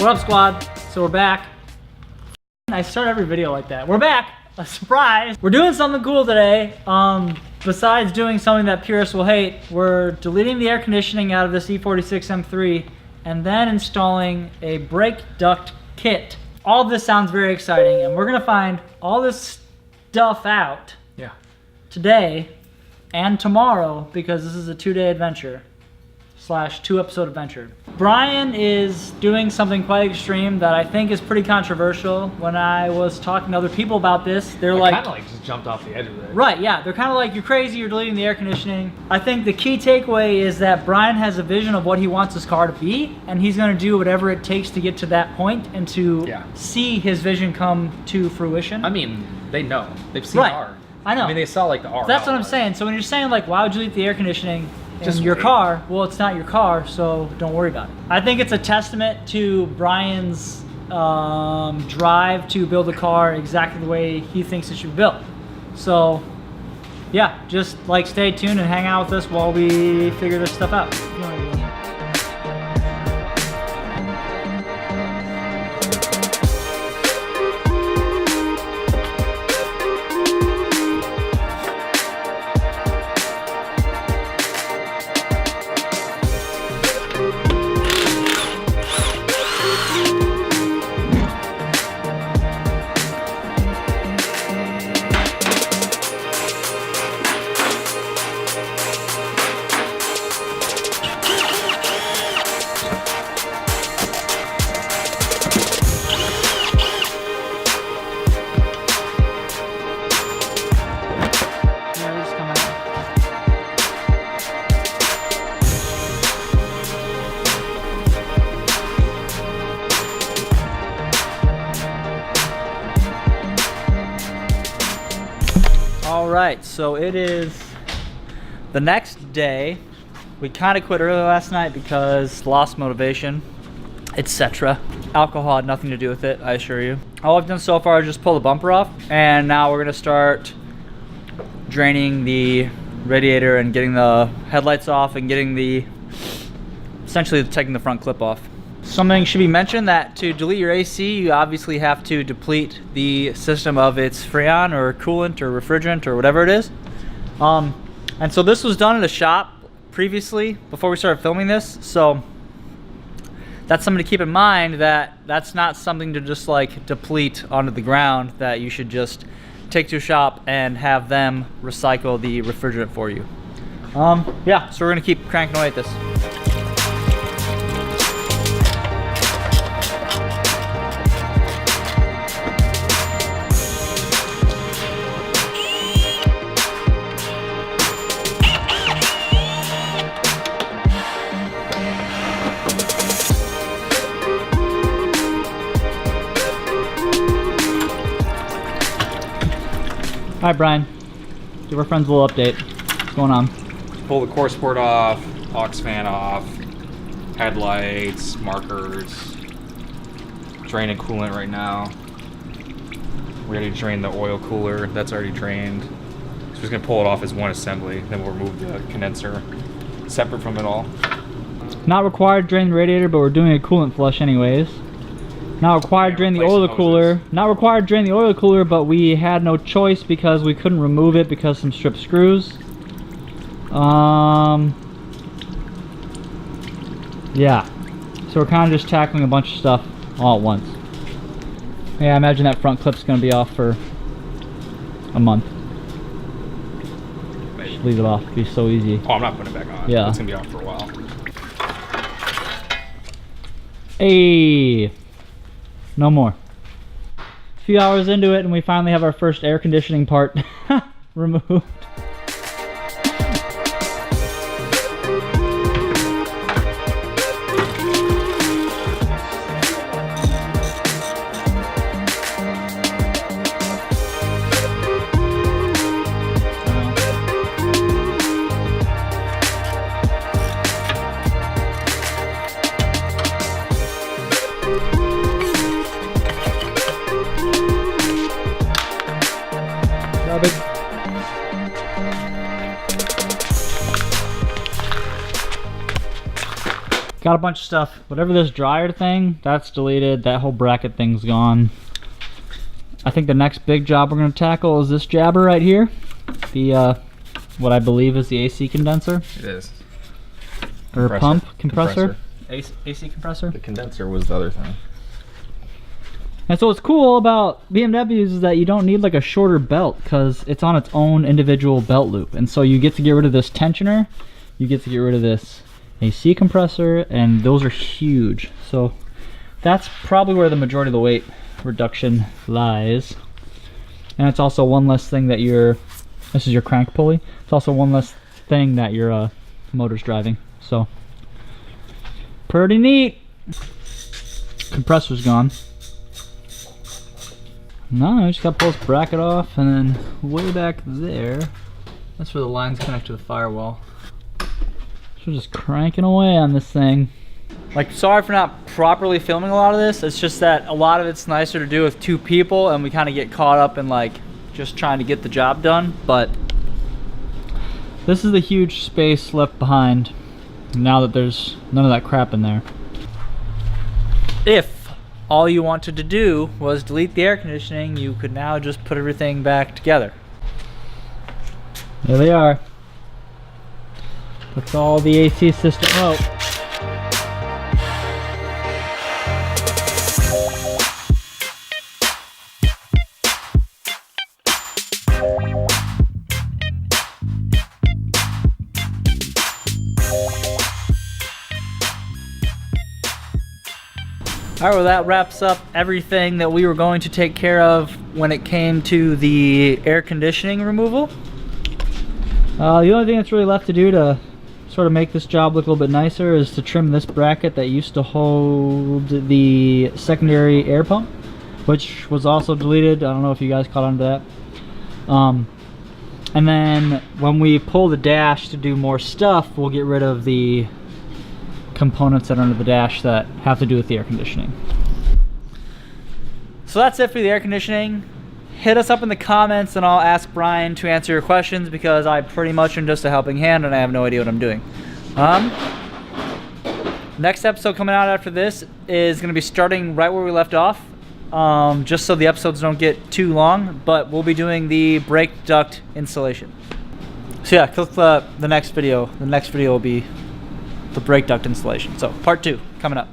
What up, squad? So we're back. I start every video like that. We're back. A surprise. We're doing something cool today. Besides doing something that purists will hate, we're deleting the air conditioning out of this E46 M3 and then installing a brake duct kit. All of this sounds very exciting, and we're gonna find all this stuff out today and tomorrow because this is a 2-day adventure / 2-episode adventure. Bryan is doing something quite extreme that I think is pretty controversial. When I was talking to other people about this, they're like, kind of like just jumped off the edge of it. Right, yeah, they're kind of like, you're crazy, you're deleting the air conditioning. I think the key takeaway is that Bryan has a vision of what he wants his car to be, and he's gonna do whatever it takes to get to that point and to see his vision come to fruition. I mean, they know. They've seen R. I know. I mean, they saw like the R. That's what I'm saying. So when you're saying like, why would you delete the air conditioning in your car? Well, it's not your car, so don't worry about it. I think it's a testament to Bryan's drive to build a car exactly the way he thinks it should be built. So yeah, just like stay tuned and hang out with us while we figure this stuff out. All right, so it is the next day. We kind of quit early last night because lost motivation, etc. Alcohol had nothing to do with it, I assure you. All I've done so far is just pull the bumper off, and now we're gonna start draining the radiator and getting the headlights off and getting essentially taking the front clip off. Something should be mentioned that to delete your AC, you obviously have to deplete the system of its freon or coolant or refrigerant or whatever it is. And so this was done at a shop previously before we started filming this. So that's something to keep in mind, that that's not something to just like deplete onto the ground, that you should just take to a shop and have them recycle the refrigerant for you. Yeah, so we're gonna keep cranking away at this. All right, Bryan, give our friends a little update. What's going on? Pull the core support off, aux fan off, headlights, markers, draining coolant right now. We already drained the oil cooler, that's already drained. So we're just gonna pull it off as one assembly, then we'll remove the condenser separate from it all. Not required to drain the radiator, but we're doing a coolant flush anyways. Not required to drain the oil cooler. Not required to drain the oil cooler, but we had no choice because we couldn't remove it because some stripped screws. Yeah. So we're kind of just tackling a bunch of stuff all at once. Yeah, I imagine that front clip's gonna be off for a month. Just leave it off. It'd be so easy. Oh, I'm not putting it back on. Yeah. It's gonna be off for a while. Hey. No more. A few hours into it and we finally have our first air conditioning part removed. Got a bunch of stuff. Whatever this dryer thing, that's deleted. That whole bracket thing's gone. I think the next big job we're going to tackle is this jabber right here. The what I believe is the AC condenser. It is. Or pump compressor. AC compressor. The condenser was the other thing. And so what's cool about BMWs is that you don't need like a shorter belt because it's on its own individual belt loop. And so you get to get rid of this tensioner, you get to get rid of this AC compressor, and those are huge. So that's probably where the majority of the weight reduction lies. And it's also one less thing that this is your crank pulley. It's also one less thing that your motor's driving. So pretty neat. Compressor's gone. No, I just got to pull this bracket off, and then way back there, that's where the lines connect to the firewall. So we're just cranking away on this thing. Like, sorry for not properly filming a lot of this. It's just that a lot of it's nicer to do with 2 people, and we kind of get caught up in like just trying to get the job done. But this is the huge space left behind now that there's none of that crap in there. If all you wanted to do was delete the air conditioning, you could now just put everything back together. There they are. That's all the AC system out. Alright, well that wraps up everything that we were going to take care of when it came to the air conditioning removal. The only thing that's really left to do to sort of make this job look a little bit nicer is to trim this bracket that used to hold the secondary air pump, which was also deleted. I don't know if you guys caught on to that. And then when we pull the dash to do more stuff, we'll get rid of the components that are under the dash that have to do with the air conditioning. So that's it for the air conditioning. Hit us up in the comments and I'll ask Brian to answer your questions, because I pretty much am just a helping hand and I have no idea what I'm doing. Next episode coming out after this is going to be starting right where we left off, just so the episodes don't get too long, but we'll be doing the brake duct installation. So yeah, click the next video. The next video will be the brake duct installation. So part 2 coming up.